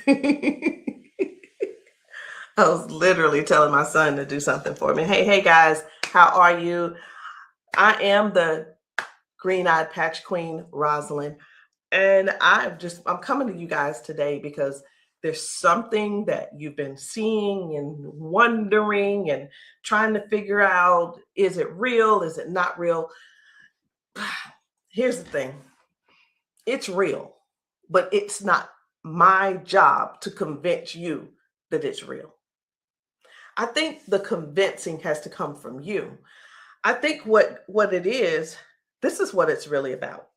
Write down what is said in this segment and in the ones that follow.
I was literally telling my son to do something for me. Hey guys, how are you? I am the green-eyed patch queen, Rosalind, and I'm coming to you guys today because there's something that you've been seeing and wondering and trying to figure out, is it real? Is it not real? Here's the thing. It's real, but it's not my job to convince you that it's real. I think the convincing has to come from you. I think what it is, this is what it's really about.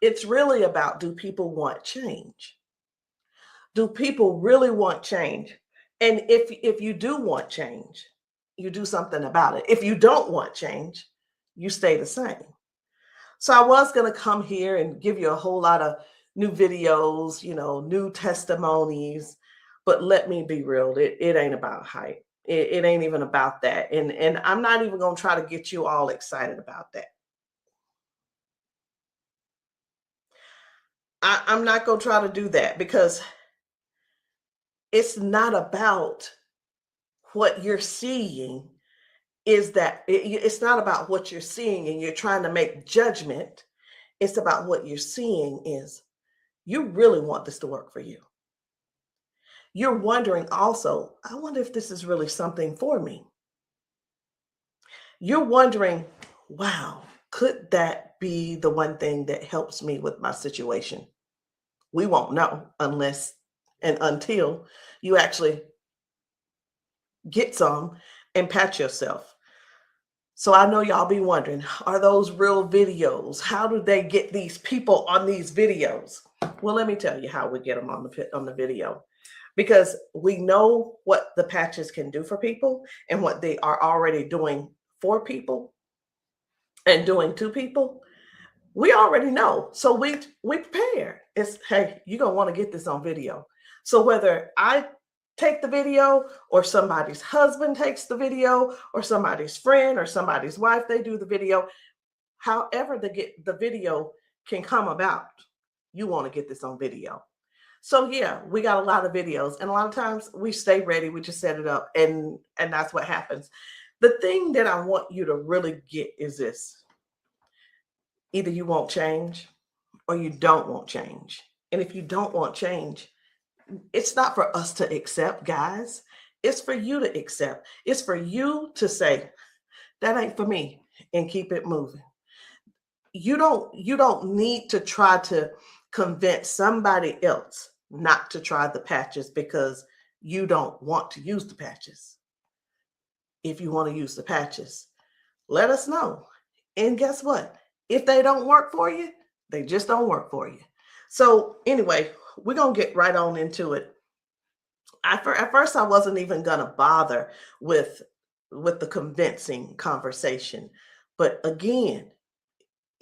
It's really about, do people want change? Do people really want change? And if you do want change, you do something about it. If you don't want change, you stay the same. So I was going to come here and give you a whole lot of new videos, new testimonies, but let me be real, it ain't about hype. It ain't even about that. And I'm not even going to try to get you all excited about that. I'm not going to try to do that because it's not about what you're seeing. It's not about what you're seeing and you're trying to make judgment. It's about what you're seeing is you really want this to work for you. You're wondering also, I wonder if this is really something for me. You're wondering, wow, could that be the one thing that helps me with my situation? We won't know unless and until you actually get some and pat yourself. So I know y'all be wondering, are those real videos? How do they get these people on these videos? Well, let me tell you how we get them on the video. Because we know what the patches can do for people and what they are already doing for people and doing to people. We already know. So we prepare. It's, hey, you're going to want to get this on video. So whether I take the video or somebody's husband takes the video or somebody's friend or somebody's wife, they do the video, however the video can come about, you want to get this on video. So yeah, we got a lot of videos, and a lot of times we stay ready. We just set it up, and that's what happens. The thing that I want you to really get is this: either you won't change, or you don't want change. And if you don't want change, it's not for us to accept, guys. It's for you to accept. It's for you to say, that ain't for me, and keep it moving. You don't need to try to convince somebody else not to try the patches because you don't want to use the patches. If you want to use the patches, let us know. And guess what? If they don't work for you, they just don't work for you. So anyway, we're going to get right on into it. At first, I wasn't even going to bother with the convincing conversation. But again,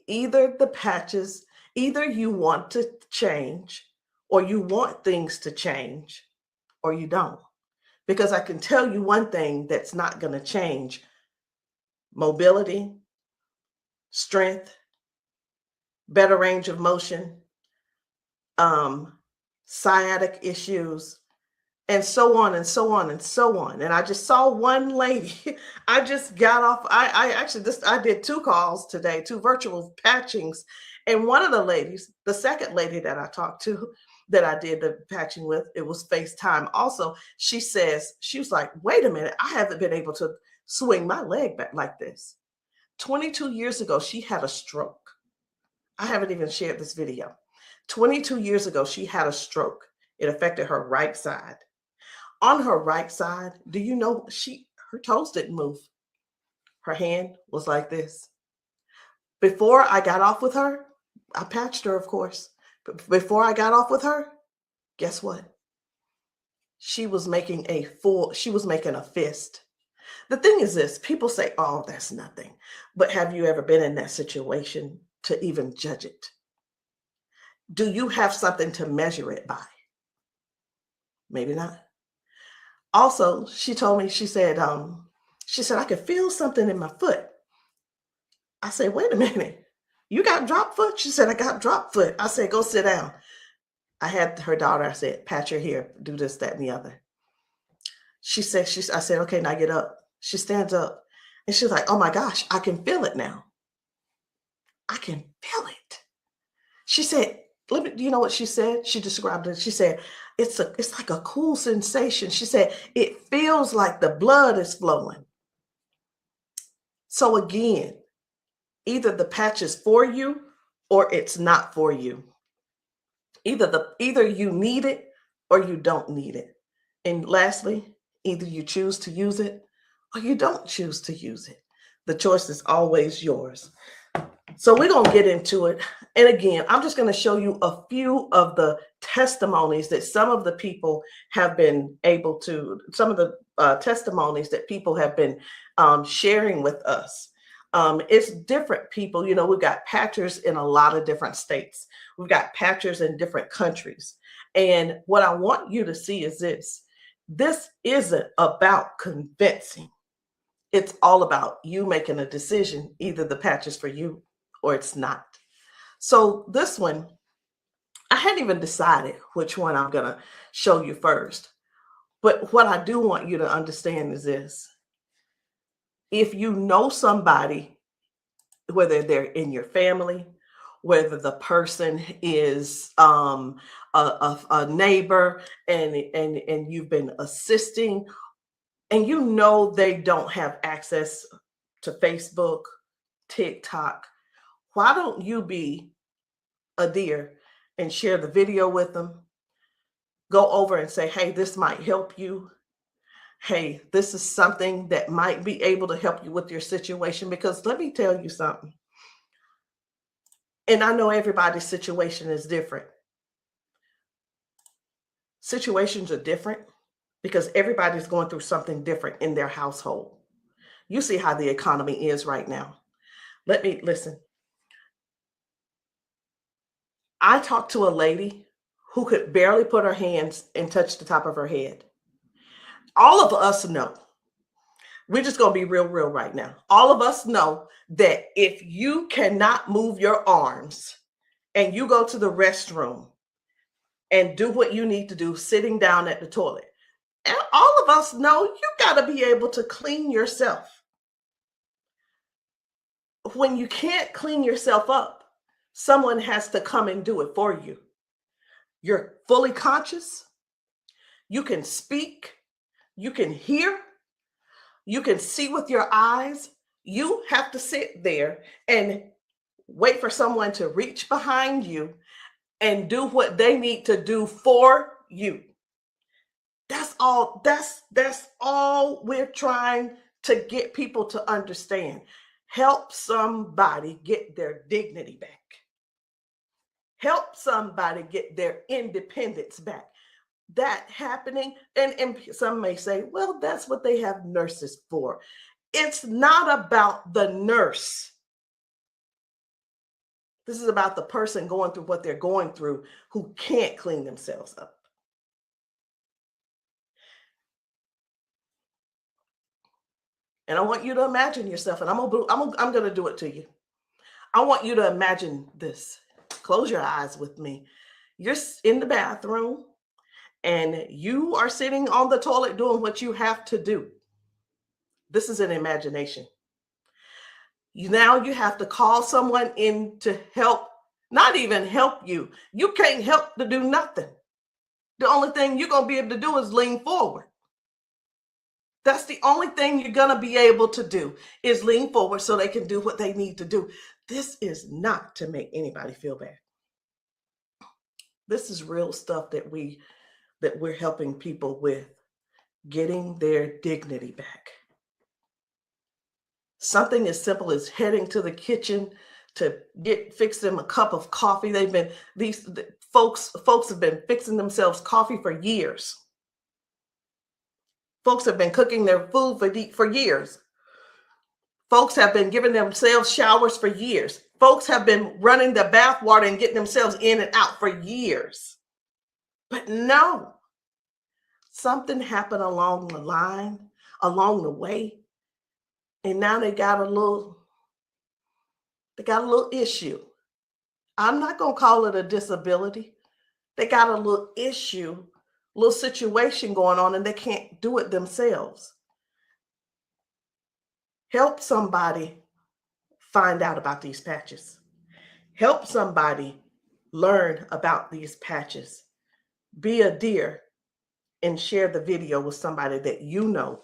either the patches, either you want to change or you want things to change or you don't. Because I can tell you one thing that's not going to change: mobility, strength, better range of motion, sciatic issues, and so on and so on and so on. And I just saw one lady. I just got off. I did 2 calls today, 2 virtual patchings. And one of the ladies, the second lady that I talked to, that I did the patching with, it was FaceTime also. She was like, wait a minute, I haven't been able to swing my leg back like this. 22 years ago, she had a stroke. I haven't even shared this video. 22 years ago, she had a stroke. It affected her right side. On her right side, do you know her toes didn't move? Her hand was like this. Before I got off with her, I patched her, of course. But before I got off with her, guess what? She was making a fist. The thing is this: people say, oh, that's nothing. But have you ever been in that situation to even judge it? Do you have something to measure it by? Maybe not. Also, she told me, she said, I could feel something in my foot. I said, wait a minute, you got drop foot? She said, I got drop foot. I said, go sit down. I had her daughter, I said, pat your hair, do this, that, and the other. I said, okay, now get up. She stands up and she's like, oh my gosh, I can feel it now. I can feel it. She said, let me, you know what she said? She described it. She said, it's like a cool sensation. She said, it feels like the blood is flowing. So again, either the patch is for you or it's not for you. Either you need it or you don't need it. And lastly, either you choose to use it or you don't choose to use it. The choice is always yours. So we're going to get into it. And again, I'm just going to show you a few of the testimonies that some of the people have been able to, some of the testimonies that people have been sharing with us. It's different people. You know, we've got patchers in a lot of different states. We've got patchers in different countries. And what I want you to see is this. This isn't about convincing. It's all about you making a decision. Either the patch is for you or it's not. So this one, I hadn't even decided which one I'm going to show you first. But what I do want you to understand is this. If you know somebody, whether they're in your family, whether the person is a neighbor and you've been assisting, and you know they don't have access to Facebook, TikTok, why don't you be a dear and share the video with them? Go over and say, hey, this might help you. Hey, this is something that might be able to help you with your situation. Because let me tell you something. And I know everybody's situation is different. Situations are different because everybody's going through something different in their household. You see how the economy is right now. Let me listen. I talked to a lady who could barely put her hands and touch the top of her head. All of us know, we're just going to be real right now. All of us know that if you cannot move your arms and you go to the restroom and do what you need to do sitting down at the toilet, and all of us know you got to be able to clean yourself. When you can't clean yourself up, someone has to come and do it for you. You're fully conscious. You can speak. You can hear. You can see with your eyes. You have to sit there and wait for someone to reach behind you and do what they need to do for you. That's all. That's all we're trying to get people to understand. Help somebody get their dignity back. Help somebody get their independence back. That happening, and some may say, well, that's what they have nurses for. It's not about the nurse. This is about the person going through what they're going through who can't clean themselves up. And I want you to imagine yourself, and I'm going to do it to you. I want you to imagine this. Close your eyes with me. You're in the bathroom and you are sitting on the toilet doing what you have to do. This is an imagination. Now you have to call someone in to help, not even help you. You can't help to do nothing. The only thing you're going to be able to do is lean forward. That's the only thing you're going to be able to do is lean forward so they can do what they need to do. This is not to make anybody feel bad. This is real stuff that we're helping people with, getting their dignity back. Something as simple as heading to the kitchen to fix them a cup of coffee. These folks have been fixing themselves coffee for years. Folks have been cooking their food for years. Folks have been giving themselves showers for years. Folks have been running the bath water and getting themselves in and out for years. But no, something happened along the line, along the way, and now they got a little issue. I'm not going to call it a disability They got a little issue, little situation going on, and they can't do it themselves. Help somebody find out about these patches. Help somebody learn about these patches. Be a dear and share the video with somebody that you know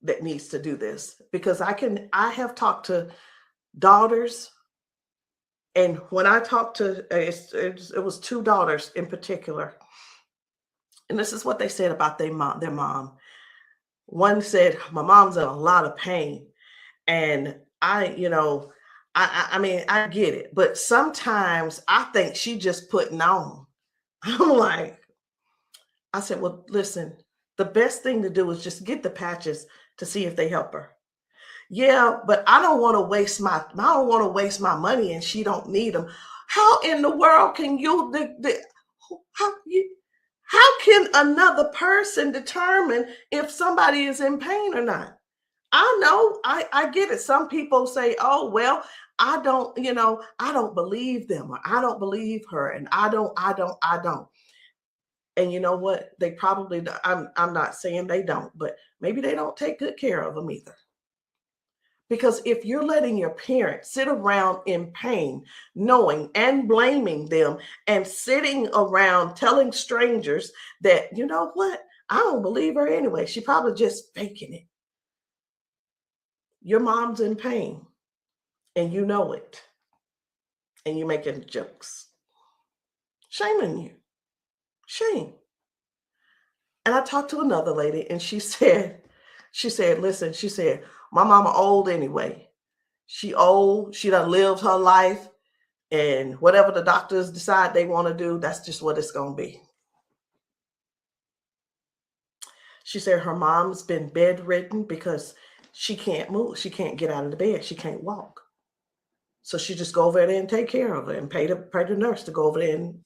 that needs to do this. Because I have talked to daughters, and when I talked to, it was two daughters in particular, and this is what they said about their mom. One said, my mom's in a lot of pain. And I mean, I get it, but sometimes I think she just putting on. I'm like, I said, well, listen, the best thing to do is just get the patches to see if they help her. Yeah, but I don't want to waste my money and she don't need them. How in the world can how can another person determine if somebody is in pain or not? I know, I get it. Some people say, oh, well, I don't believe them, or I don't believe her, and I don't. And you know what? They probably, I'm not saying they don't, but maybe they don't take good care of them either. Because if you're letting your parents sit around in pain, knowing and blaming them, and sitting around telling strangers that, you know what, I don't believe her anyway, she probably just faking it. Your mom's in pain and you know it, and you're making jokes. Shame on you. Shame. And I talked to another lady and she said, listen, she said, my mama old anyway. She old, she done lived her life, and whatever the doctors decide they want to do, that's just what it's going to be. She said her mom's been bedridden because she can't move. She can't get out of the bed. She can't walk. So she just go over there and take care of her and pay the nurse to go over there and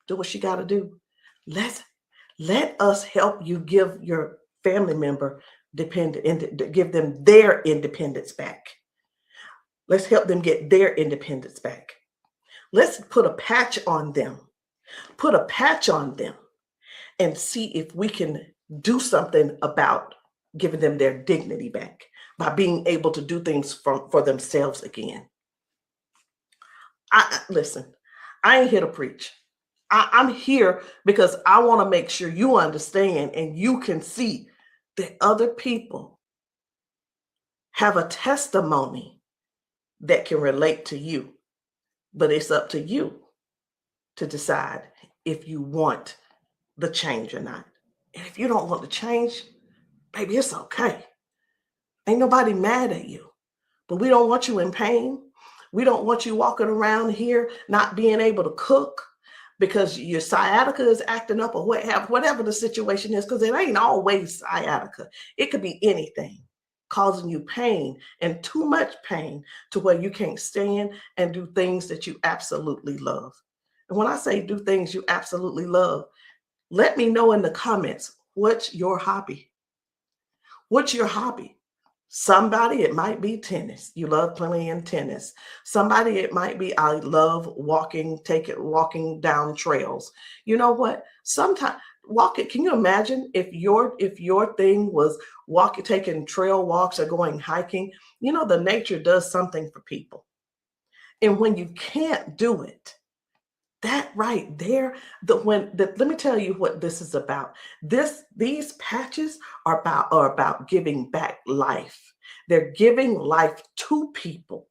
do what she got to do. Let us help you give your family member give them their independence back. Let's help them get their independence back. Let's put a patch on them. Put a patch on them and see if we can do something about giving them their dignity back by being able to do things for themselves again. Listen, I ain't here to preach. I'm here because I want to make sure you understand and you can see that other people have a testimony that can relate to you. But it's up to you to decide if you want the change or not. And if you don't want the change, baby, it's okay. Ain't nobody mad at you. But we don't want you in pain. We don't want you walking around here not being able to cook because your sciatica is acting up, or whatever the situation is, because it ain't always sciatica. It could be anything causing you pain, and too much pain to where you can't stand and do things that you absolutely love. And when I say do things you absolutely love, let me know in the comments, what's your hobby? What's your hobby? Somebody, it might be tennis. You love playing tennis. Somebody, it might be, I love walking down trails. You know what? Sometimes walking, can you imagine if your thing was taking trail walks or going hiking? You know, the nature does something for people. And when you can't do it, that right there, let me tell you what this is about. These patches are about giving back life. They're giving life to people.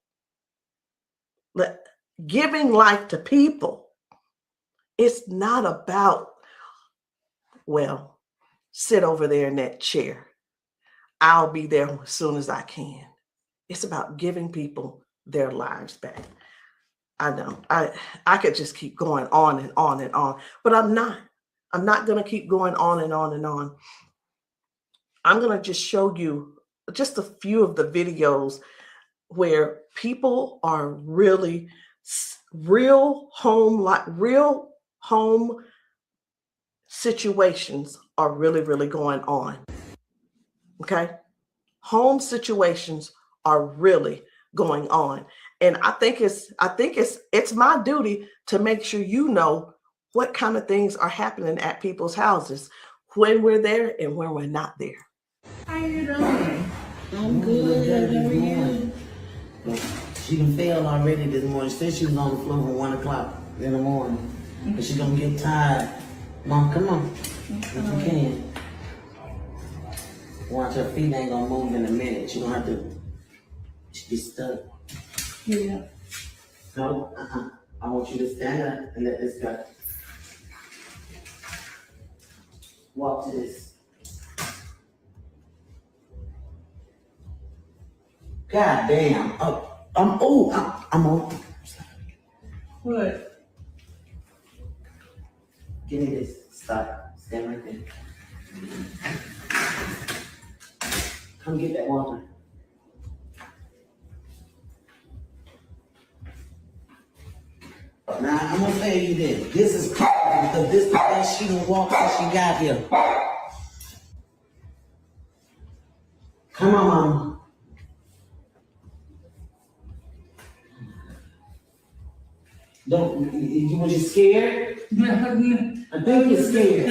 Giving life to people. It's not about, well, sit over there in that chair. I'll be there as soon as I can. It's about giving people their lives back. I know I could just keep going on and on and on, but I'm not going to keep going on and on and on. I'm going to just show you just a few of the videos where people are really real home situations are really going on. Okay. Home situations are really going on. And I think it's my duty to make sure you know what kind of things are happening at people's houses when we're there and when we're not there. How you doing? I'm good. How are you? She done failed already this morning. She said she was on the floor from 1 o'clock in the morning. But she gonna get tired. Mom, come on. If you can. Watch, her feet ain't gonna move in a minute. She gonna have to be stuck. Yeah. No, I want you to stand up and let this go. Walk to this. God damn. I'm on. What? Give me this. Stop. Stand right there. Come get that water. Now, I'm gonna tell you this. This is crazy because this is the best she done walked since she got here. Come on, Mama. Don't, was you scared? I think you're scared.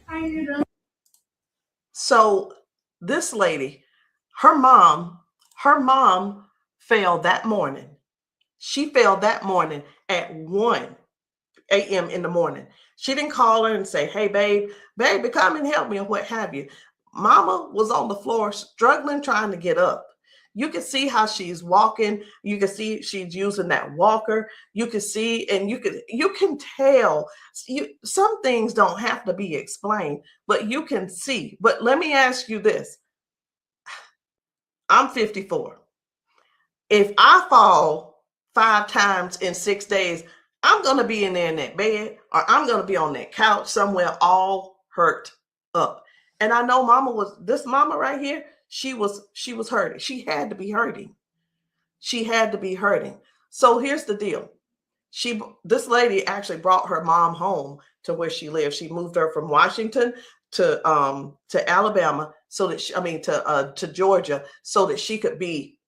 How you doing? So this lady, her mom fell that morning. She fell that morning at 1 a.m. in the morning. She didn't call her and say, hey, baby, come and help me, or what have you. Mama was on the floor struggling, trying to get up. You can see how she's walking. You can see she's using that walker. You can see, and you can tell. Some things don't have to be explained, but you can see. But let me ask you this. I'm 54. If I fall 5 times in 6 days, I'm going to be in there in that bed, or I'm going to be on that couch somewhere all hurt up. And I know this mama right here, she was hurting. She had to be hurting. She had to be hurting. So here's the deal. This lady actually brought her mom home to where she lived. She moved her from Washington to Alabama to Georgia, so that she could be,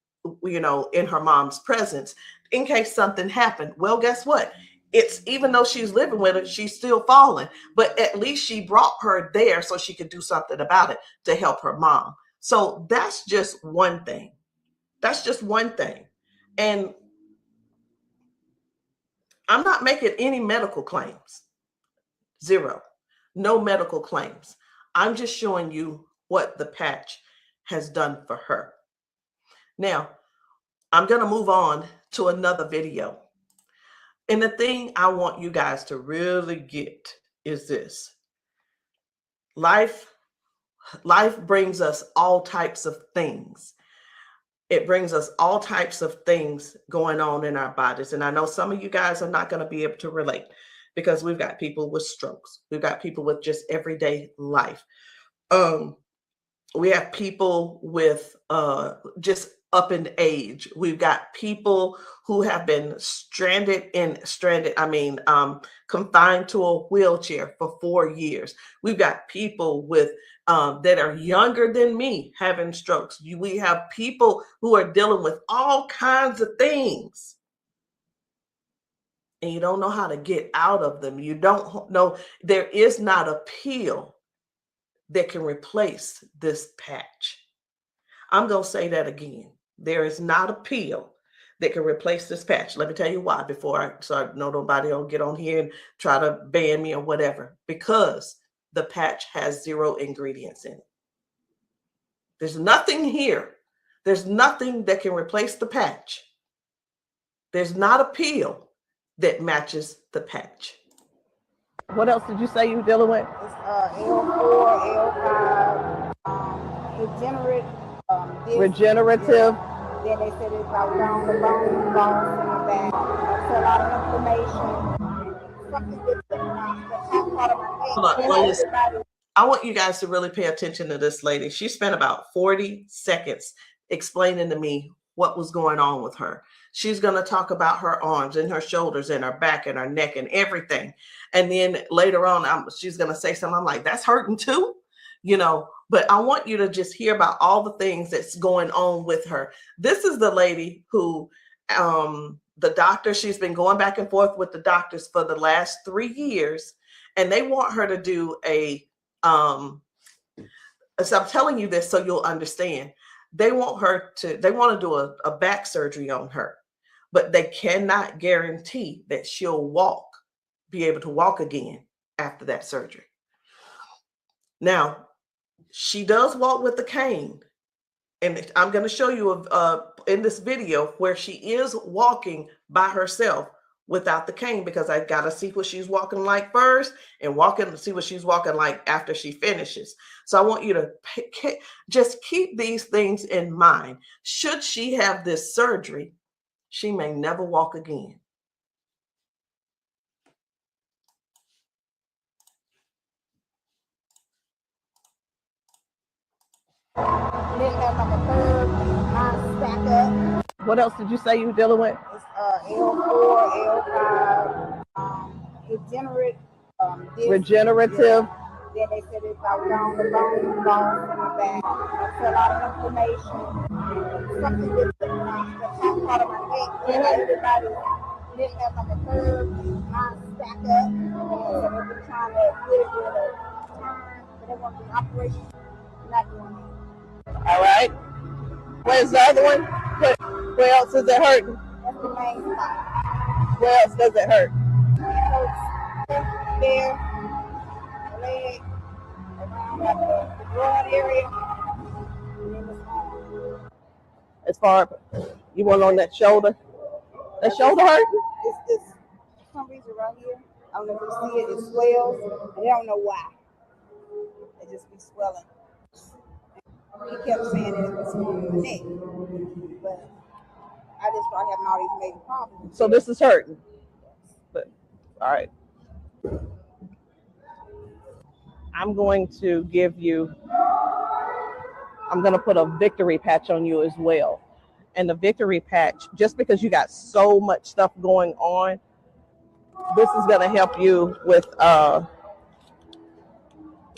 in her mom's presence in case something happened. Well, guess what? It's, even though she's living with her, she's still falling, but at least she brought her there so she could do something about it to help her mom. So that's just one thing. That's just one thing. And I'm not making any medical claims. Zero. No medical claims. I'm just showing you what the patch has done for her. Now, I'm going to move on to another video. And the thing I want you guys to really get is this. Life brings us all types of things. It brings us all types of things going on in our bodies. And I know some of you guys are not going to be able to relate, because we've got people with strokes. We've got people with just everyday life. We have people with just up in age. We've got people who have been confined to a wheelchair for 4 years. We've got people with that are younger than me having strokes. We have people who are dealing with all kinds of things, and you don't know how to get out of them. You don't know. There is not a pill that can replace this patch. I'm going to say that again. There is not a pill that can replace this patch. Let me tell you why, so I know nobody will get on here and try to ban me or whatever. Because the patch has 0 ingredients in it. There's nothing here. There's nothing that can replace the patch. There's not a pill that matches the patch. What else did you say you were dealing with? It's L4, L5, Regenerative. Yeah. Then they said it's about down the bone, bones in the back. That's a lot of inflammation. Something that's part of my head. I want you guys to really pay attention to this lady. She spent about 40 seconds explaining to me what was going on with her. She's going to talk about her arms and her shoulders and her back and her neck and everything. And then later on, she's going to say something. I'm like, that's hurting too, but I want you to just hear about all the things that's going on with her. This is the lady who the doctor, she's been going back and forth with the doctors for the last 3 years, and they want her to do a so I'm telling you this so you'll understand. They want to do a back surgery on her, but they cannot guarantee that she'll be able to walk again after that surgery. Now, she does walk with the cane, and I'm going to show you in this video where she is walking by herself without the cane, because I got to see what she's walking like first and see what she's walking like after she finishes. So I want you to just keep these things in mind. Should she have this surgery, she may never walk again. Then have like a third line stack up. What else did you say you were dealing with? It's L4, L5, regenerative. Yeah. Then they said it's like down the bone in the back. That's a lot of inflammation. Something with the top part of my neck. And everybody didn't have like a third line stack up. So they've been trying to get it with a turn, but they want the operation. Not doing it. All right. Where's the other one? Where else is it hurting? That's the main spot. Where else does it hurt? It hurts there, leg, around like the broad area, and then the arm. As far you want on that shoulder? That shoulder hurt? It's for some reason right here. I don't know if you see it. It swells, and they don't know why. It just be swelling. He kept saying that it was from the neck, but I just started having all these major problems. So this is hurting. But, all right. I'm going to put a victory patch on you as well. And the victory patch, just because you got so much stuff going on, this is going to help you with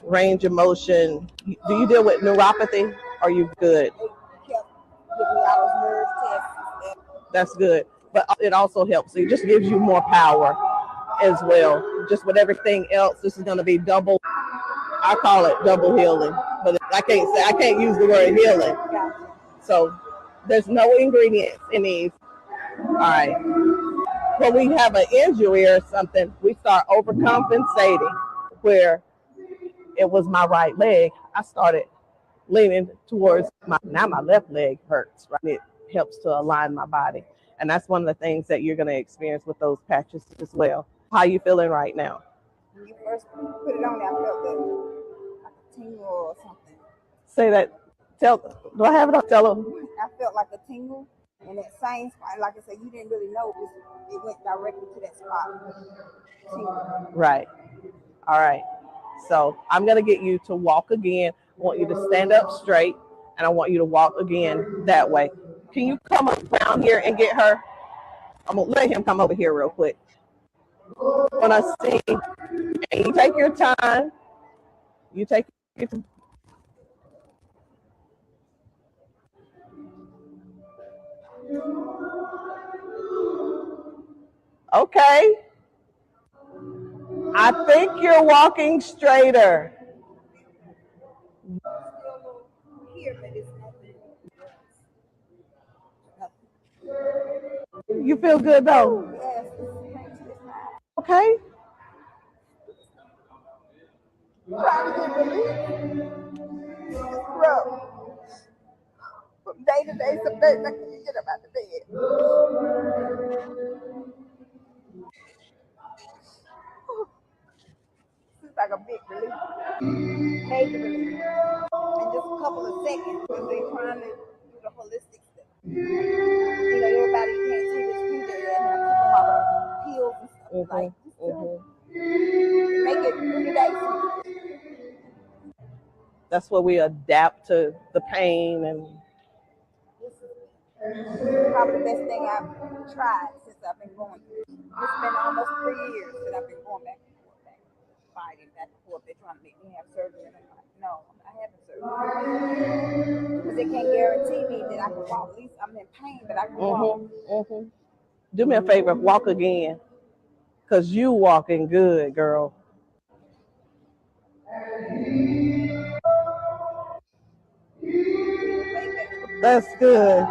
range of motion. Do you deal with neuropathy? Are you good? They kept giving me all those nerve tests. That's good. But it also helps. It just gives you more power as well. Just with everything else, this is going to be double. I call it double healing, but I can't use the word healing. So there's no ingredients in these. All right. When we have an injury or something, we start overcompensating. Where it was my right leg, I started leaning towards my left leg hurts, right? It helps to align my body. And that's one of the things that you're going to experience with those patches as well. How are you feeling right now? When you first put it on there, I felt like a tingle or something. Say that. Do I have it up? Tell them. I felt like a tingle in that same spot. Like I said, you didn't really know it went directly to that spot. Tingle. Right. All right. So I'm going to get you to walk again. I want you to stand up straight, and I want you to walk again that way. Can you come around here and get her? I'm going to let him come over here real quick. When I sing, and you take your time. You take your time. Okay. I think you're walking straighter. You feel good though? Okay. Trying to get relief. From day to day, some days I can't get up out of bed. It's like a big relief. Major relief. In just a couple of seconds, because they're trying to do the holistic stuff. You know, everybody can't see this finger and have to come out of pills and stuff like make it 3 days. That's where we adapt to the pain, and this is probably the best thing I've tried since I've been going through. It's been almost 3 years that I've been going back and forth, fighting back and forth. They're trying to make me have surgery, and I'm like, no, I'm not having surgery because they can't guarantee me that I can walk. At least I'm in pain, but I can walk. Do me a favor, walk again, because you walking good, girl. That's good.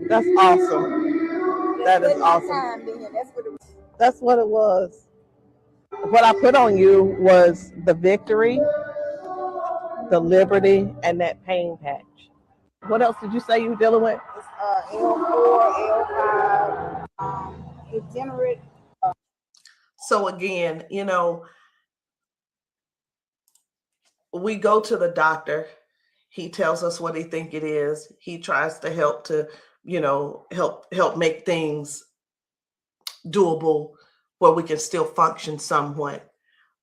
That's awesome. That is awesome. That's what it was. What I put on you was the victory, the liberty, and that pain patch. What else did you say you were dealing with? It's L4, L5, degenerate. So again, we go to the doctor. He tells us what he think it is. He tries to help to, help make things doable where we can still function somewhat,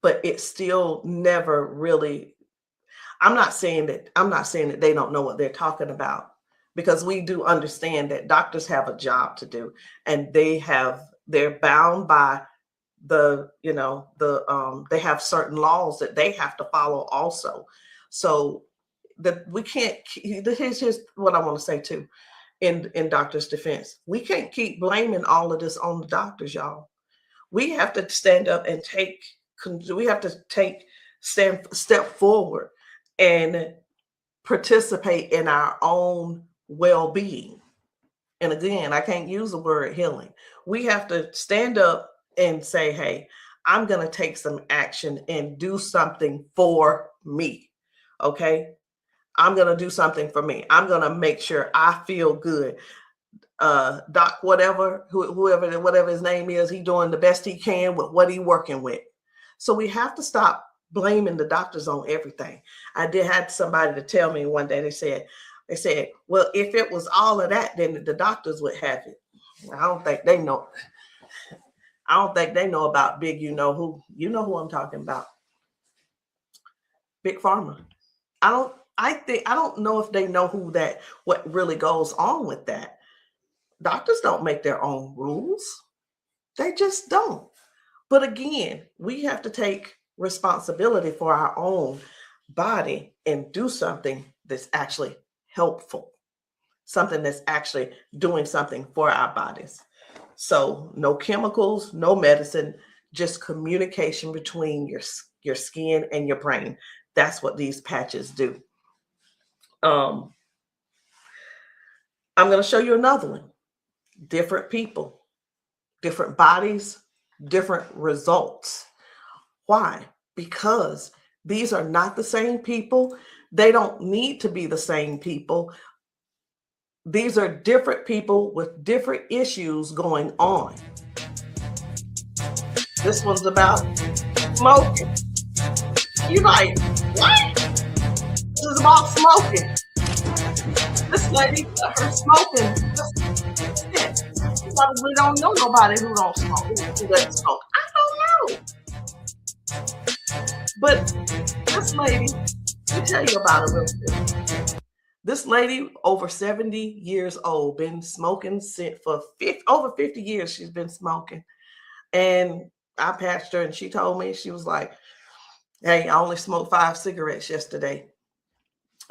but it's still never really. I'm not saying that they don't know what they're talking about, because we do understand that doctors have a job to do, and they're bound by they have certain laws that they have to follow also. So that we can't. Here's what I want to say too. In doctors' defense, we can't keep blaming all of this on the doctors, y'all. We have to stand up and step forward and participate in our own well-being. And again, I can't use the word healing. We have to stand up and say, hey, I'm going to take some action and do something for me. Okay. I'm going to do something for me. I'm going to make sure I feel good. Doc, whatever his name is, he's doing the best he can with what he's working with. So we have to stop blaming the doctors on everything. I had somebody to tell me one day, they said, well, if it was all of that, then the doctors would have it. I don't think they know. I don't think they know about big, you know who I'm talking about. Big Pharma. I don't know if they know what really goes on with that. Doctors don't make their own rules. They just don't. But again, we have to take responsibility for our own body and do something that's actually helpful, something that's actually doing something for our bodies. So no chemicals, no medicine, just communication between your skin and your brain. That's what these patches do. I'm going to show you another one. Different people, different bodies, different results. Why? Because these are not the same people. They don't need to be the same people. These are different people with different issues going on. This one's about smoking. You're like, what? This is about smoking. This lady, her smoking. You probably don't know nobody who don't smoke, who doesn't smoke. I don't know. But this lady, let me tell you about her real quick. This lady, over 70 years old, been smoking for over 50 years. She's been smoking. And I patched her, and she told me, she was like, hey, I only smoked 5 cigarettes yesterday.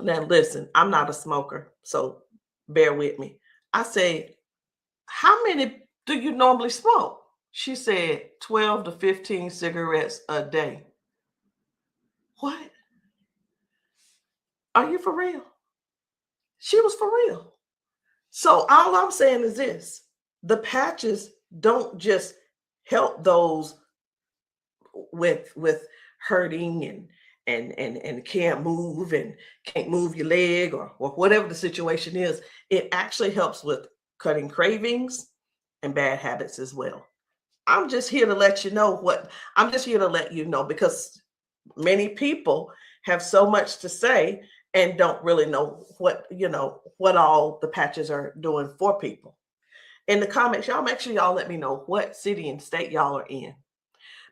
Now, listen, I'm not a smoker, so bear with me. I said, how many do you normally smoke? She said 12 to 15 cigarettes a day. What? Are you for real? She was for real. So all I'm saying is this: the patches don't just help those with hurting and can't move and can't move your leg or whatever the situation is. It actually helps with cutting cravings and bad habits as well. I'm just here to let you know because many people have so much to say and don't really know what all the patches are doing for people. In the comments, y'all make sure y'all let me know what city and state y'all are in,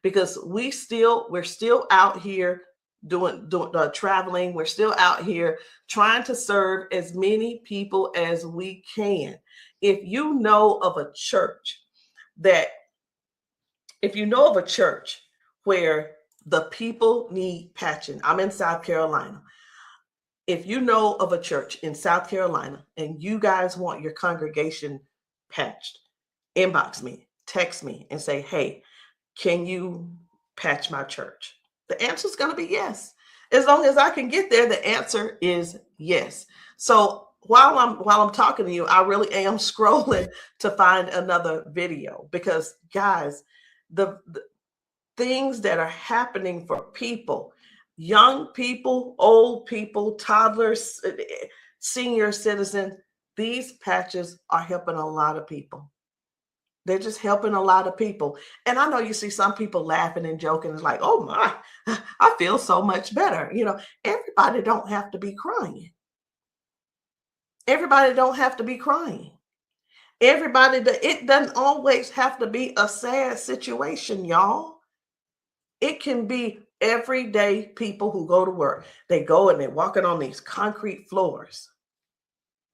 because we're still out here doing traveling. We're still out here trying to serve as many people as we can. If you know of a church where the people need patching, I'm in South Carolina. if you know of a church in South Carolina and you guys want your congregation patched, inbox me, text me, and say, hey, can you patch my church? The answer is going to be yes. As long as I can get there, the answer is yes. So while I'm talking to you, I really am scrolling to find another video, because guys, the things that are happening for people, young people, old people, toddlers, senior citizens, these patches are helping a lot of people. They're just helping a lot of people. And I know you see some people laughing and joking. It's like, oh my, I feel so much better. You know, everybody don't have to be crying. Everybody don't have to be crying. It doesn't always have to be a sad situation, y'all. It can be everyday people who go to work. They go and they're walking on these concrete floors.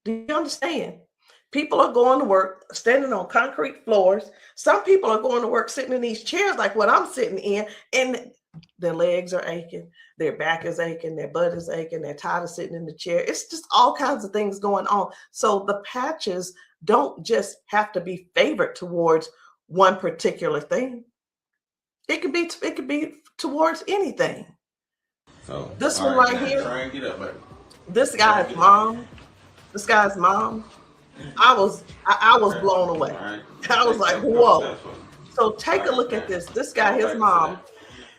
Do you understand? People are going to work standing on concrete floors. Some people are going to work sitting in these chairs like what I'm sitting in, and their legs are aching, their back is aching, their butt is aching, they're tired of sitting in the chair. It's just all kinds of things going on. So the patches don't just have to be favored towards one particular thing. It could be towards anything. So this one right here, try and get up, baby. This guy's mom, I was blown away. Right. I was like, whoa. So take a look at this. This guy, his mom,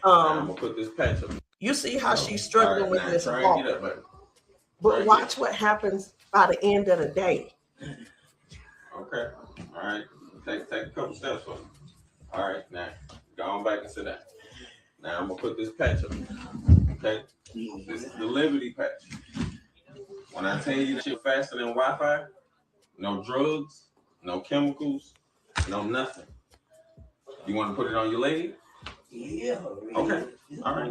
I'm gonna put this patch up. you see how she's struggling with this try walk. and get up, baby. But watch what happens by the end of the day. Okay. All right. Take a couple steps for me. All right. Now go on back and sit down. Now I'm gonna put this patch up. Okay. This is the Liberty patch. When I tell you that you're faster than Wi-Fi, no drugs, no chemicals, no nothing. You want to put it on your leg? Yeah. Okay. All right.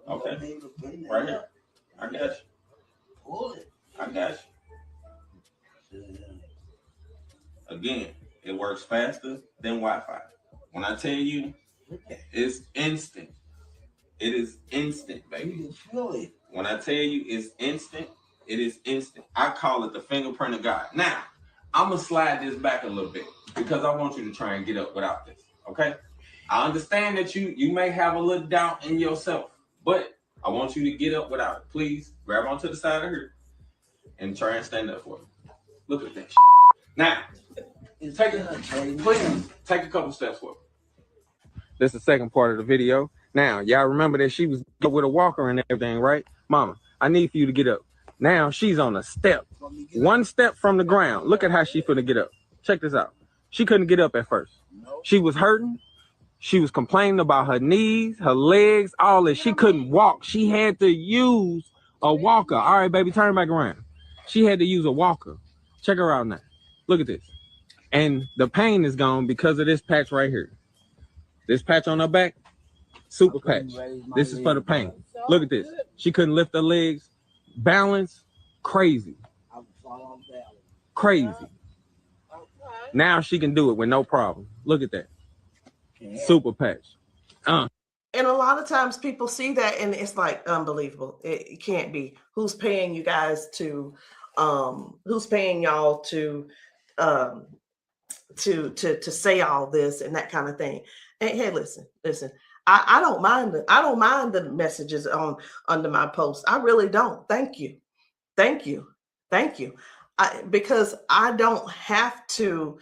Okay. Right here. I got you. Pull it. I got you. Again, it works faster than Wi-Fi. When I tell you, it's instant. It is instant, baby. You can feel it. When I tell you it's instant, it is instant. I call it the fingerprint of God. Now, I'm going to slide this back a little bit because I want you to try and get up without this, okay? I understand that you may have a little doubt in yourself, but I want you to get up without it. Please grab onto the side of her and try and stand up for me. Look at that shit. Now, take a couple steps forward. This is the second part of the video. Now, y'all remember that she was with a walker and everything, right? Mama, I need for you to get up. Now, she's on a step. One step from the ground. Look at how she's finna get up. Check this out. She couldn't get up at first. She was hurting. She was complaining about her knees, her legs, all this. She couldn't walk. She had to use a walker. All right, baby, turn back around. She had to use a walker. Check her out now. Look at this. And the pain is gone because of this patch right here. This patch on her back, super patch. This is for the pain. Look at this. She couldn't lift her legs. Balance, crazy. Crazy. Now she can do it with no problem. Look at that. Super patch. And a lot of times people see that and it's like unbelievable. It can't be. Who's paying you guys to who's paying y'all to say all this and that kind of thing. And hey, listen. I don't mind the messages under my post. I really don't. Thank you. Because I don't have to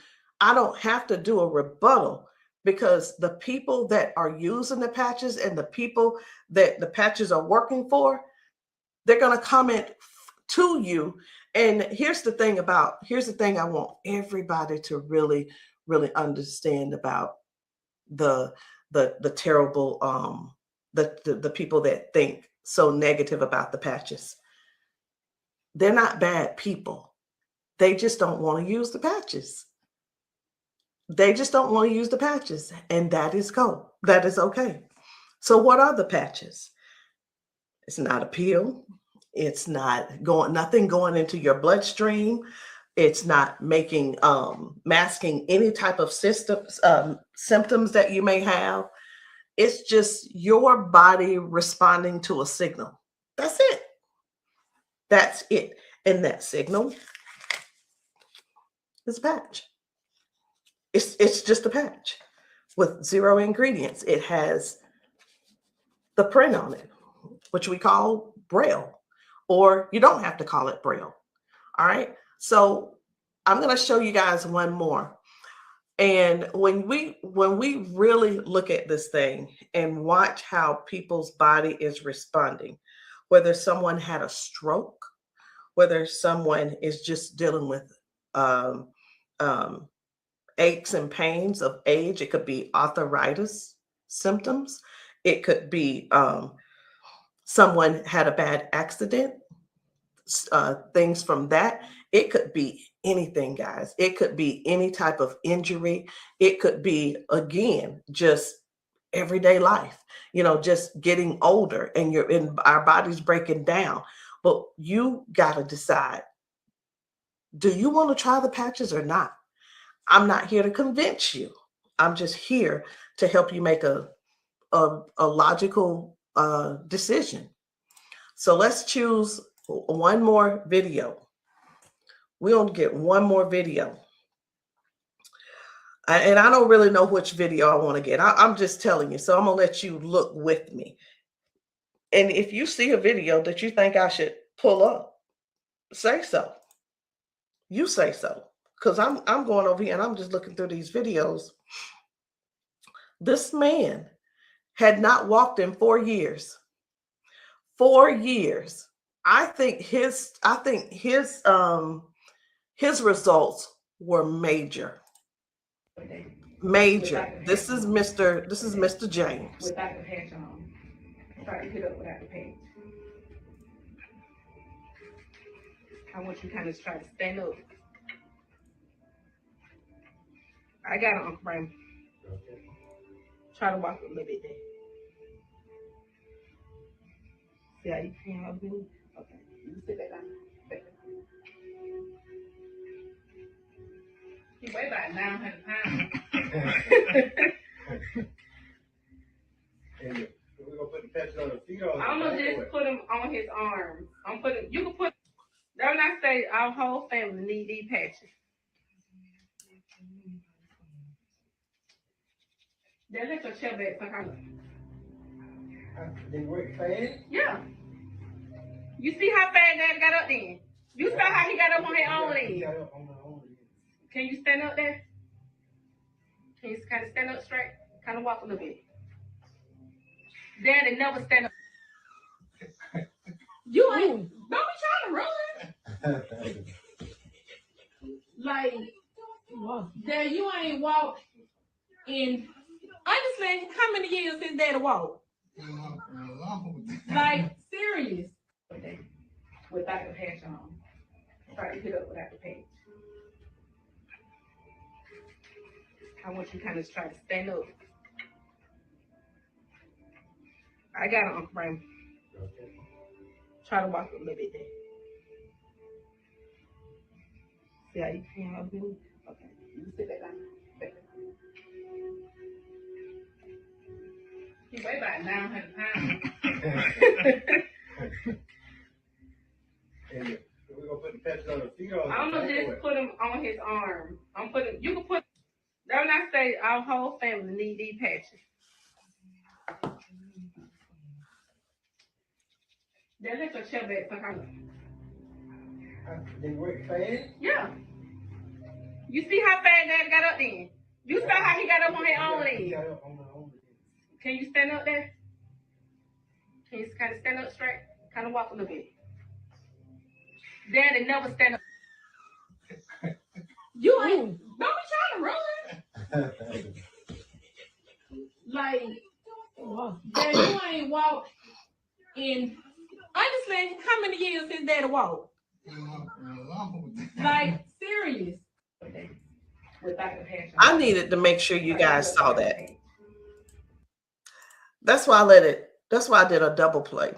do a rebuttal, because the people that are using the patches and the people that the patches are working for, they're going to comment to you. And here's the thing I want everybody to really, really understand about the terrible, the people that think so negative about the patches. They're not bad people. They just don't want to use the patches. And that is cool. That is okay. So what are the patches? It's not a pill. It's not nothing going into your bloodstream. It's not masking any type of symptoms that you may have. It's just your body responding to a signal. That's it. That's it. And that signal is a patch. It's just a patch with 0 ingredients. It has the print on it, which we call Braille, or you don't have to call it Braille. All right. So I'm going to show you guys one more. And when we really look at this thing and watch how people's body is responding, whether someone had a stroke, whether someone is just dealing with aches and pains of age, it could be arthritis symptoms, it could be someone had a bad accident, things from that. It could be anything, guys. It could be any type of injury. It could be, again, just everyday life, just getting older and our body's breaking down. But you got to decide, do you want to try the patches or not? I'm not here to convince you. I'm just here to help you make a logical decision. So let's choose one more video. We're going to get one more video. And I don't really know which video I want to get. I'm just telling you. So I'm going to let you look with me. And if you see a video that you think I should pull up, say so. You say so. Because I'm going over here and I'm just looking through these videos. This man had not walked in 4 years. 4 years. I think his results were major. Major. This is Mr. James. Without the patch on. Try to hit up without the patch. I want you to kind of try to stand up. I got it, Uncle Brian. Try to walk a little bit there. See how you can help me? Okay. You sit back down. He weigh about 900 pounds. We're gonna put the patch on the feet or I'm gonna just put him on his arms. You can put, that's when I say our whole family need these patches. Then let your chair back some They work fast? Yeah. You see how fast Daddy got up then? You saw how he got up on his own leg. Can you stand up there? Can you kind of stand up straight? Kind of walk a little bit. Daddy never stand up. You ain't, don't be trying to run. Like, Dad, you ain't walked in, honestly, how many years since Daddy walked? Like, serious. Without the patch on. Try to hit up without the patch. I want you to kind of try to stand up. I got it, Uncle Brian. Try to walk a little bit there. See how you can help me? Okay. You sit back down. He weigh about 900 pounds. We're gonna put the patch on the feet or I'm gonna just put him on his arm. You can put, that's when I say our whole family need these patches. Then let your chair back some They work fast? Yeah. You see how fast Daddy got up then? You saw how he got up on his own leg. Can you stand up there? Can you kind of stand up straight? Kind of walk a little bit. Daddy never stand up. You ain't, don't be trying to run. Like, Dad, you ain't walked in, honestly, how many years since Daddy walked? Like, serious. Without the patch on. I needed to make sure you guys saw that. That's why I did a double play.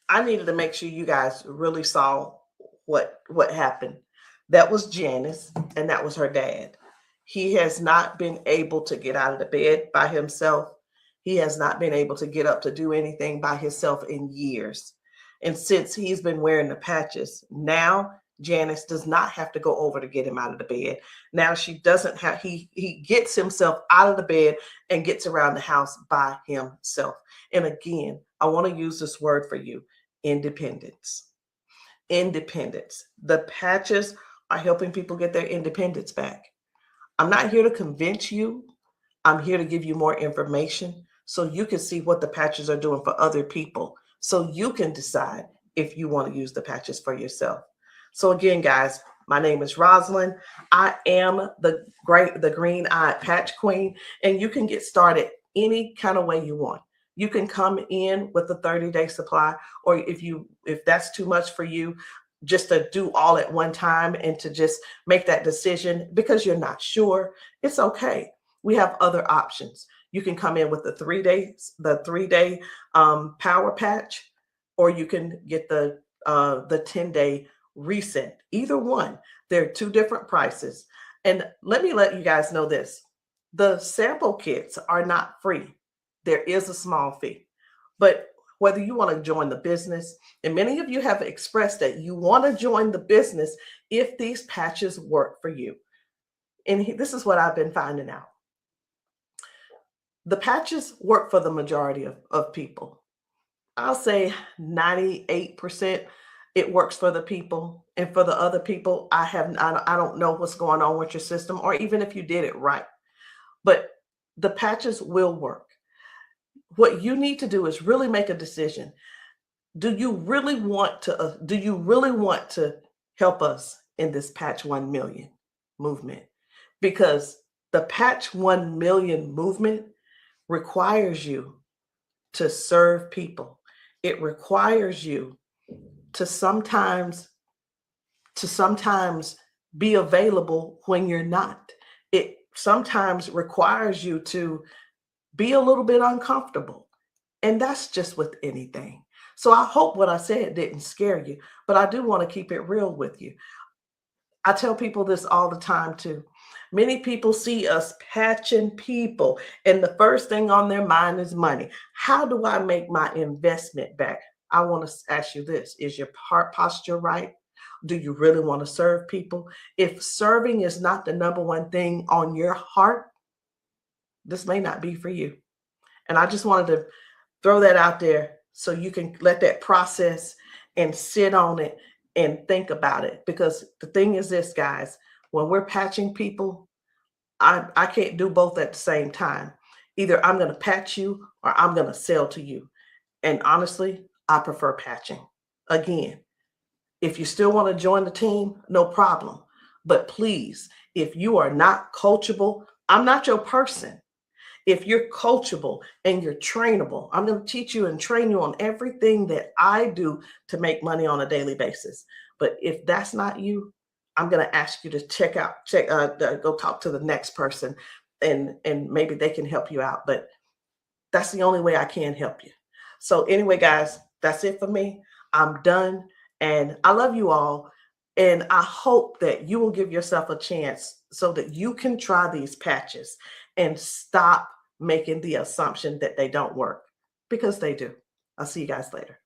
I needed to make sure you guys really saw what happened. That was Janice, and that was her dad. He has not been able to get out of the bed by himself. He has not been able to get up to do anything by himself in years. And since he's been wearing the patches, now Janice does not have to go over to get him out of the bed. Now she doesn't have, he gets himself out of the bed and gets around the house by himself. And again, I want to use this word for you, independence. Independence. The patches are helping people get their independence back. I'm not here to convince you. I'm here to give you more information so you can see what the patches are doing for other people, so you can decide if you want to use the patches for yourself. So again, guys, my name is Rosalind. I am the green-eyed patch queen, and you can get started any kind of way you want. You can come in with a 30-day supply, or if that's too much for you, just to do all at one time and to just make that decision because you're not sure, it's okay. We have other options. You can come in with the 3-day power patch, or you can get the 10-day reset. Either one. There are two different prices. And let me let you guys know this. The sample kits are not free. There is a small fee. But whether you want to join the business, and many of you have expressed that you want to join the business if these patches work for you. And this is what I've been finding out. The patches work for the majority of people. I'll say 98% it works for the people. And for the other people, I don't know what's going on with your system, or even if you did it right. But the patches will work. What you need to do is really make a decision. Do you really want to help us in this Patch 1 Million movement? Because the Patch 1 Million movement requires you to serve people. It requires you to sometimes be available when you're not. It sometimes requires you to be a little bit uncomfortable. And that's just with anything. So I hope what I said didn't scare you, but I do want to keep it real with you. I tell people this all the time too. Many people see us patching people, and the first thing on their mind is money. How do I make my investment back? I want to ask you this. Is your heart posture right? Do you really want to serve people? If serving is not the number one thing on your heart, this may not be for you. And I just wanted to throw that out there so you can let that process and sit on it and think about it. Because the thing is this, guys, when we're patching people, I can't do both at the same time. Either I'm going to patch you or I'm going to sell to you. And honestly, I prefer patching. Again, if you still want to join the team, no problem. But please, if you are not coachable, I'm not your person. If you're coachable and you're trainable, I'm going to teach you and train you on everything that I do to make money on a daily basis. But if that's not you, I'm going to ask you to go talk to the next person, and maybe they can help you out. But that's the only way I can help you. So anyway, guys, that's it for me. I'm done. And I love you all. And I hope that you will give yourself a chance so that you can try these patches and stop making the assumption that they don't work, because they do. I'll see you guys later.